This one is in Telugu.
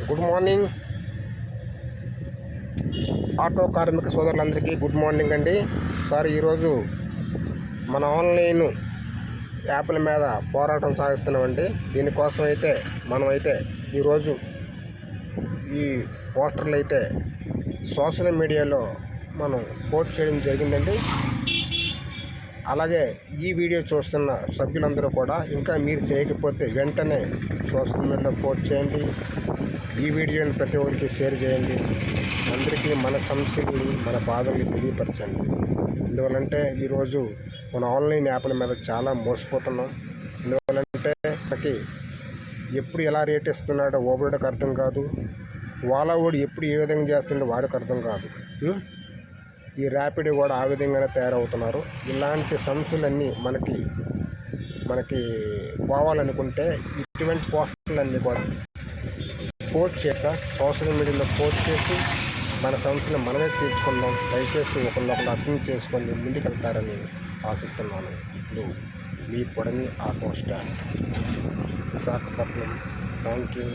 గుడ్ మార్నింగ్ ఆటో కార్మిక సోదరులందరికీ గుడ్ మార్నింగ్ అండి. సార్, ఈరోజు మన ఆన్లైన్ యాప్ల మీద పోరాటం సాగిస్తున్నామండి. దీనికోసం అయితే మనమైతే ఈరోజు ఈ పోస్టర్లు అయితే సోషల్ మీడియాలో మనం పోస్ట్ చేయడం జరిగిందండి. అలాగే ఈ వీడియో చూస్తున్న సభ్యులందరూ కూడా ఇంకా మీరు చేయకపోతే వెంటనే సోషల్ మీడియాలో పోస్ట్ చేయండి. ఈ వీడియోని ప్రతి ఒక్కరికి షేర్ చేయండి. అందరికీ మన సమస్యలు, మన బాధల్ని తెలియపరచండి. ఎందువల్లంటే ఈరోజు మన ఆన్లైన్ యాప్ల మీద చాలా మోసపోతున్నాం. ఎందువల్లంటే మనకి ఎప్పుడు ఎలా రేట్ ఇస్తున్నాడో ఓబుడికి అర్థం కాదు. వాడు ఎప్పుడు ఏ విధంగా చేస్తుండో వాడికి అర్థం కాదు. ఈ ర్యాపిడ్ కూడా ఆ విధంగానే తయారవుతున్నారు. ఇలాంటి సమస్యలన్నీ మనకి పోవాలనుకుంటే ఇటువంటి పోస్టులన్నీ కూడా పోస్ట్ చేస్తా సోషల్ మీడియాలో పోస్ట్ చేసి మన సమస్యలు మనమే తీర్చుకుందాం. దయచేసి ఒకరినొకరు అర్థం చేసుకొని ముందుకెళ్తారని ఆశిస్తున్నాను. ఇప్పుడు మీ పొడని auto stand, Visakhapatnam. Thank you.